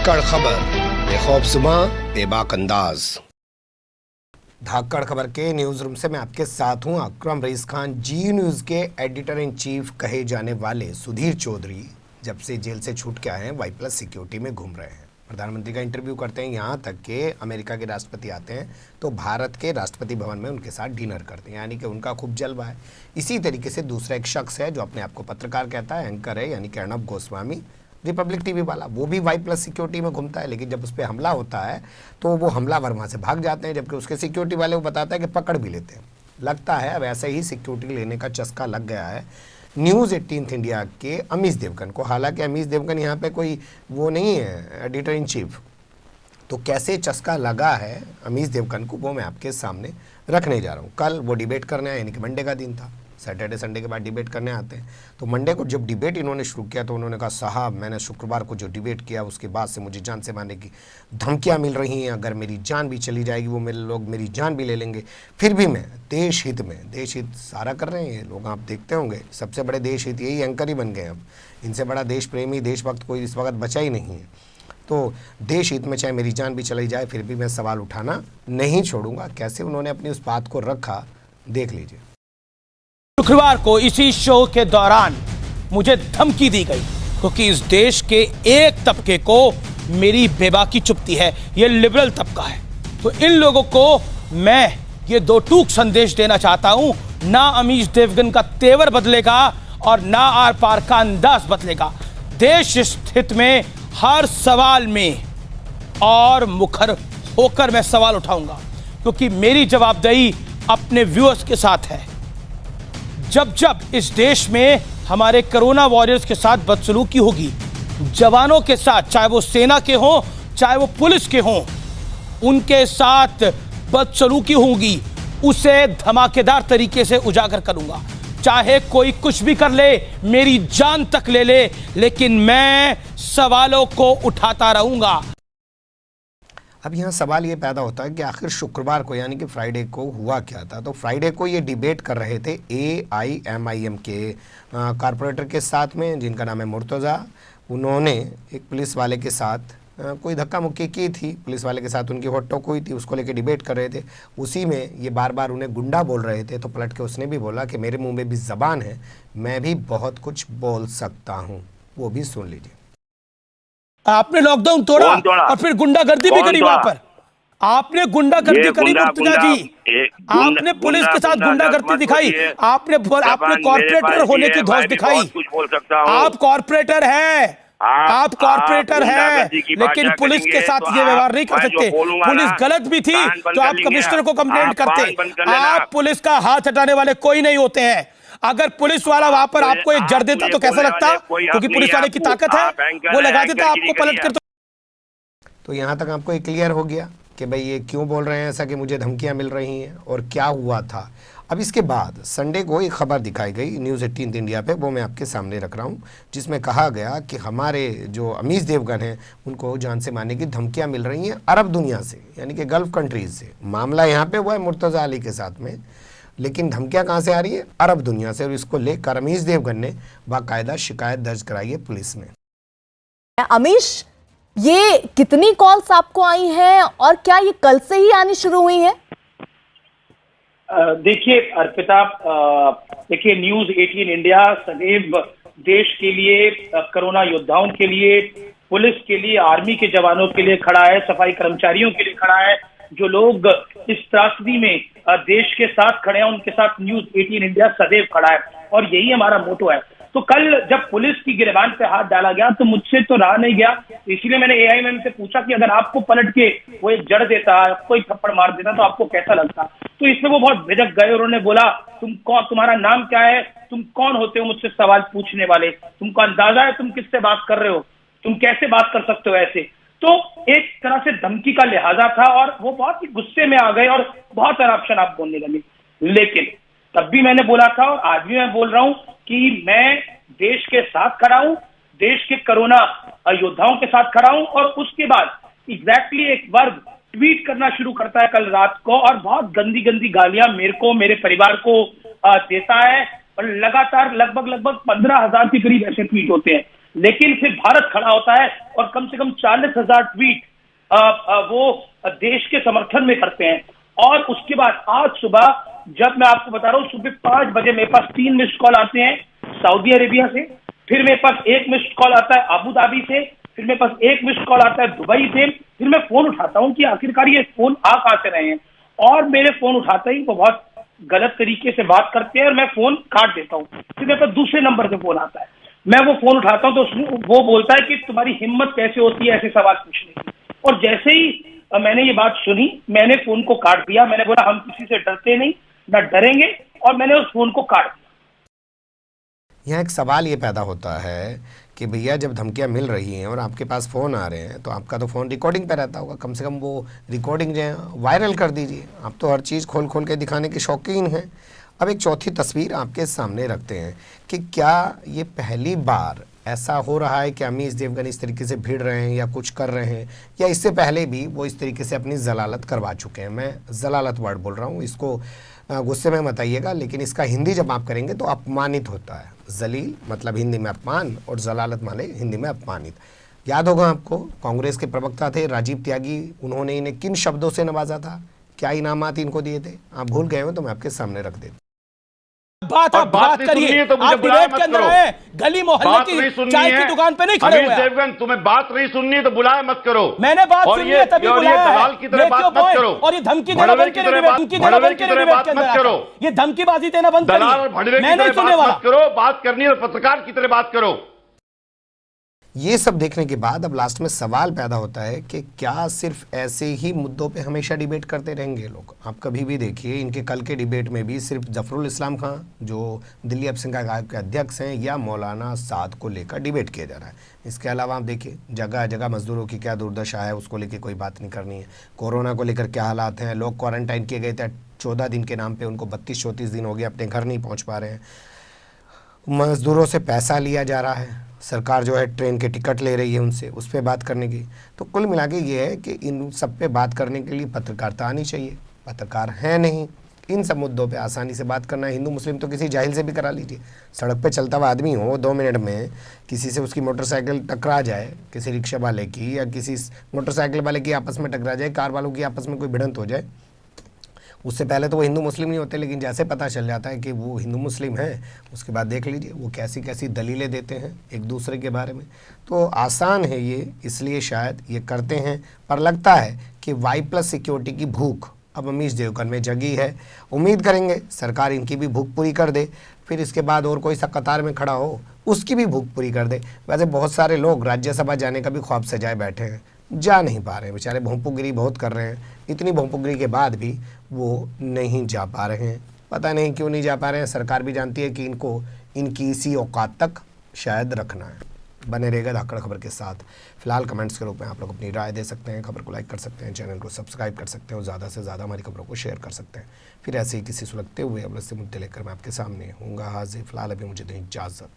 धाकड़ खबर, बेखौफसुमा बेबाक अंदाज। धाकड़ खबर के न्यूज रूम से मैं आपके साथ हूं अकरम रईस खान। जी न्यूज के एडिटर इन चीफ कहे जाने वाले सुधीर चौधरी जब से जेल से छूट के आए हैं वाई प्लस सिक्योरिटी में घूम रहे हैं। प्रधानमंत्री का इंटरव्यू करते हैं, यहाँ तक कि अमेरिका के राष्ट्रपति आते हैं तो भारत के राष्ट्रपति भवन में उनके साथ डिनर करते हैं, यानी कि उनका खूब जलवा है। इसी तरीके से दूसरा एक शख्स है जो अपने आप को पत्रकार कहता है, एंकर है, यानी कि अर्नब गोस्वामी, रिपब्लिक टीवी वाला, वो भी वाई प्लस सिक्योरिटी में घूमता है। लेकिन जब उस पर हमला होता है तो वो हमलावर वहाँ से भाग जाते हैं, जबकि उसके सिक्योरिटी वाले वो बताता है कि पकड़ भी लेते हैं। लगता है अब ऐसे ही सिक्योरिटी लेने का चस्का लग गया है न्यूज़ 18 इंडिया के अमीश देवगन को। हालांकि अमीश देवगन यहाँ पे कोई वो नहीं है एडिटर इन चीफ, तो कैसे चस्का लगा है अमीश देवगन को वो मैं आपके सामने रखने जा रहा हूँ। कल वो डिबेट करने आए, यानी कि मंडे का दिन था, सैटरडे संडे के बाद डिबेट करने आते हैं। तो मंडे को जब डिबेट इन्होंने शुरू किया तो उन्होंने कहा, साहब मैंने शुक्रवार को जो डिबेट किया उसके बाद से मुझे जान से मारने की धमकियां मिल रही हैं, अगर मेरी जान भी चली जाएगी वो मेरे लोग मेरी जान भी ले लेंगे, फिर भी मैं देश हित में, देश हित सारा कर रहे हैं ये लोग, आप देखते होंगे सबसे बड़े देश हित यही एंकर ही बन गए। अब इनसे बड़ा देश प्रेमी देशभक्त कोई इस वक्त बचा ही नहीं है। तो देश हित में चाहे मेरी जान भी चली जाए फिर भी मैं सवाल उठाना नहीं छोड़ूंगा। कैसे उन्होंने अपनी उस बात को रखा, देख लीजिए। शुक्रवार को इसी शो के दौरान मुझे धमकी दी गई क्योंकि इस देश के एक तबके को मेरी बेबाकी चुभती है, ये लिबरल तबका है। तो इन लोगों को मैं ये दो टूक संदेश देना चाहता हूं, ना अमीश देवगन का तेवर बदलेगा और ना आर पार का अंदाज बदलेगा। देश हित में हर सवाल में और मुखर होकर मैं सवाल उठाऊंगा क्योंकि मेरी जवाबदेही अपने व्यूअर्स के साथ है। जब जब इस देश में हमारे कोरोना वॉरियर्स के साथ बदसलूकी होगी, जवानों के साथ, चाहे वो सेना के हों चाहे वो पुलिस के हों, उनके साथ बदसलूकी होगी, उसे धमाकेदार तरीके से उजागर करूंगा। चाहे कोई कुछ भी कर ले, मेरी जान तक ले ले, लेकिन मैं सवालों को उठाता रहूंगा। अब यहाँ सवाल ये पैदा होता है कि आखिर शुक्रवार को यानी कि फ्राइडे को हुआ क्या था। तो फ्राइडे को ये डिबेट कर रहे थे AIMIM के कारपोरेटर के साथ में, जिनका नाम है मुर्तज़ा। उन्होंने एक पुलिस वाले के साथ कोई धक्का मुक्की की थी, पुलिस वाले के साथ उनकी होटटोक हुई थी, उसको लेके डिबेट कर रहे थे। उसी में ये बार बार उन्हें गुंडा बोल रहे थे, तो पलट के उसने भी बोला कि मेरे मुँह में भी ज़बान है, मैं भी बहुत कुछ बोल सकता हूँ। वो भी सुन लीजिए। आपने लॉकडाउन तोड़ा और फिर गुंडागर्दी भी करी वहां पर। आपने गुंडागर्दी करी मुर्तजा जी, आपने पुलिस के साथ गुंडागर्दी दिखाई, आपने कॉर्पोरेटर होने की धौंस दिखाई। आप कॉर्पोरेटर हैं, आप कॉर्पोरेटर हैं, लेकिन पुलिस के साथ ये व्यवहार नहीं कर सकते। पुलिस गलत भी थी तो आप कमिश्नर को कंप्लेंट करते। आप पुलिस का हाथ हटाने वाले कोई नहीं होते हैं। अगर पुलिस वाला वहां पर आपको एक जड़ देता तो कैसा लगता, क्योंकि पुलिस वाले की ताकत है, वो लगा देता आपको पलट कर। तो यहाँ तक आपको क्लियर हो गया कि भाई ये क्यों बोल रहे हैं ऐसा, कि मुझे धमकियां मिल रही हैं और क्या हुआ था। अब इसके बाद संडे को एक खबर दिखाई गई न्यूज़ 18 इंडिया पे, वो मैं आपके सामने रख रहा हूँ, जिसमें कहा गया कि हमारे जो अमीश देवगन हैं उनको जान से मारने की धमकियां मिल रही हैं अरब दुनिया से, यानी कि गल्फ कंट्रीज से। मामला यहाँ पे हुआ है मुर्तज़ा अली के साथ में, लेकिन धमकियां कहाँ से आ रही है? अरब दुनिया से। और इसको लेकर अमीश देवगन ने बाकायदा शिकायत दर्ज कराई है पुलिस में। अमीश, ये कितनी कॉल्स आपको आई हैं और क्या ये कल से ही आनी शुरू हुई हैं? देखिए अर्पिता, देखिए न्यूज़ 18 इंडिया सदैव देश के लिए, कोरोना योद्धाओं के लिए, पुलिस के लिए, आर्मी के जवानों के लिए खड़ा है, सफाई कर्मचारियों के लिए खड़ा है। जो लोग इस त्रासदी में देश के साथ खड़े हैं उनके साथ न्यूज़ 18 इंडिया सदैव खड़ा है और यही हमारा मोटो है। तो कल जब पुलिस की गिरबान पे हाथ डाला गया तो मुझसे तो रहा नहीं गया, इसीलिए मैंने AIMIM से पूछा कि अगर आपको पलट के वो एक जड़ देता, कोई थप्पड़ मार देता तो आपको कैसा लगता। तो इसमें वो बहुत झिझक गए, उन्होंने बोला, तुम कौन, तुम्हारा नाम क्या है, तुम कौन होते हो मुझसे सवाल पूछने वाले, तुमको अंदाजा है तुम किससे बात कर रहे हो, तुम कैसे बात कर सकते हो ऐसे। तो एक तरह से धमकी का लिहाजा था और वो बहुत ही गुस्से में आ गए और बहुत शराब शराब बोलने लगे। लेकिन तब भी मैंने बोला था और आज भी मैं बोल रहा हूं कि मैं देश के साथ खड़ा हूं, देश के कोरोना योद्धाओं के साथ खड़ा हूं। और उसके बाद एग्जैक्टली एक वर्ग ट्वीट करना शुरू करता है कल रात को और बहुत गंदी गंदी गालियां मेरे को, मेरे परिवार को देता है और लगातार लगभग 15,000 के करीब ऐसे ट्वीट होते हैं। लेकिन फिर भारत खड़ा होता है और कम से कम 40,000 ट्वीट वो देश के समर्थन में करते हैं। और उसके बाद आज सुबह, जब मैं आपको बता रहा हूँ, सुबह 5 बजे मेरे पास 3 मिस्ड कॉल आते हैं सऊदी अरेबिया से, फिर मेरे पास 1 मिस्ड कॉल आता है अबू धाबी से, फिर मेरे पास 1 मिस्ड कॉल आता है दुबई से। फिर मैं फोन उठाता हूँ कि आखिरकार ये फोन आ कहां से रहे हैं, और मेरे फोन उठाते ही वो बहुत गलत तरीके से बात करते हैं और मैं फोन काट देता हूँ। फिर मेरे पास दूसरे नंबर से फोन आता है, मैं वो फोन उठाता हूँ तो वो बोलता है कि तुम्हारी हिम्मत कैसे होती है ऐसे सवाल पूछने की। और जैसे ही मैंने ये बात सुनी, मैंने फोन को काट दिया। मैंने बोला हम किसी से डरते नहीं, ना डरेंगे, और मैंने उस फोन को काट दिया। यहाँ एक सवाल ये पैदा होता है कि भैया जब धमकियाँ मिल रही हैं और आपके पास फ़ोन आ रहे हैं तो आपका तो फ़ोन रिकॉर्डिंग पे रहता होगा, कम से कम वो रिकॉर्डिंग जो है वायरल कर दीजिए। आप तो हर चीज़ खोल खोल के दिखाने के शौकीन हैं। अब एक चौथी तस्वीर आपके सामने रखते हैं कि क्या ये पहली बार ऐसा हो रहा है कि अमीश देवगन इस तरीके से भिड़ रहे हैं या कुछ कर रहे हैं, या इससे पहले भी वो इस तरीके से अपनी जलालत करवा चुके हैं। मैं जलालत वर्ड बोल रहा हूँ, इसको गुस्से में मत आइएगा, लेकिन इसका हिंदी जब आप करेंगे तो अपमानित होता है। जलील मतलब हिंदी में अपमान, और जलालत माने हिंदी में अपमानित। याद होगा आपको, कांग्रेस के प्रवक्ता थे राजीव त्यागी, उन्होंने इन्हें किन शब्दों से नवाजा था, क्या इनामात इनको दिए थे? आप भूल गए हो तो मैं आपके सामने रख देता। बात करिए, तो मुझे आप डिबेट के अंदर आए, गली मोहल्ले की चाय की दुकान पे नहीं खड़े हुए। देवगन, तुम्हें बात नहीं सुननी है तो बुलाए मत करो। मैंने बात सुनी है तभी बुलाया। दलाल की तरह बात मत करो, और ये धमकी देना बंद करो, ये धमकीबाजी देना बंद करो। दलाल भड़वे की तरह बात मत करो, बात करनी है पत्रकार की तरह बात करो। ये सब देखने के बाद अब लास्ट में सवाल पैदा होता है कि क्या सिर्फ ऐसे ही मुद्दों पे हमेशा डिबेट करते रहेंगे लोग? आप कभी भी देखिए, इनके कल के डिबेट में भी सिर्फ जफरुल इस्लाम खां जो दिल्ली अल्पसंख्यक के अध्यक्ष हैं या मौलाना साद को लेकर डिबेट किया जा रहा है। इसके अलावा आप देखिए जगह जगह मजदूरों की क्या दुर्दशा है, उसको लेकर कोई बात नहीं करनी है। कोरोना को लेकर क्या हालात हैं, लोग क्वारंटाइन किए गए थे 14 दिन के नाम पर, उनको 32-34 दिन हो गए, अपने घर नहीं पहुँच पा रहे हैं। मजदूरों से पैसा लिया जा रहा है, सरकार जो है ट्रेन के टिकट ले रही है उनसे, उस पर बात करने की। तो कुल मिला के ये है कि इन सब पे बात करने के लिए पत्रकारिता आनी चाहिए। पत्रकार है नहीं, इन सब मुद्दों पे आसानी से बात करना। हिंदू मुस्लिम तो किसी जाहिल से भी करा लीजिए। सड़क पे चलता हुआ आदमी हो, 2 मिनट में किसी से उसकी मोटरसाइकिल टकरा जाए, किसी रिक्शा वाले की या किसी मोटरसाइकिल वाले की आपस में टकरा जाए, कार वालों की आपस में कोई भिड़ंत हो जाए, उससे पहले तो वो हिंदू मुस्लिम नहीं होते, लेकिन जैसे पता चल जाता है कि वो हिंदू मुस्लिम है, उसके बाद देख लीजिए वो कैसी कैसी दलीलें देते हैं एक दूसरे के बारे में। तो आसान है ये, इसलिए शायद ये करते हैं। पर लगता है कि Y+ सिक्योरिटी की भूख अब अमीश देवगन में जगी है। उम्मीद करेंगे सरकार इनकी भी भूख पूरी कर दे, फिर इसके बाद और कोई सा कतार में खड़ा हो उसकी भी भूख पूरी कर दे। वैसे बहुत सारे लोग राज्यसभा जाने का भी ख्वाब सजाए बैठे हैं, जा नहीं पा रहे हैं बेचारे, भोंपुगिरी बहुत कर रहे हैं। इतनी भोंपुगिरी के बाद भी वो नहीं जा पा रहे हैं। पता नहीं क्यों नहीं जा पा रहे हैं। सरकार भी जानती है कि इनको इनकी इसी औकात तक शायद रखना है। बने रहेगा धाकड़ खबर के साथ। फिलहाल कमेंट्स के रूप में आप लोग अपनी राय दे सकते हैं, खबर को लाइक कर सकते हैं, चैनल को सब्सक्राइब कर सकते हैं और ज़्यादा से ज़्यादा हमारी खबरों को शेयर कर सकते हैं। फिर ऐसे ही किसी सुलगते हुए अवश्य मुद्दे लेकर मैं आपके सामने हूँगा हाजिर। फिलहाल अभी मुझे दें इजाज़त।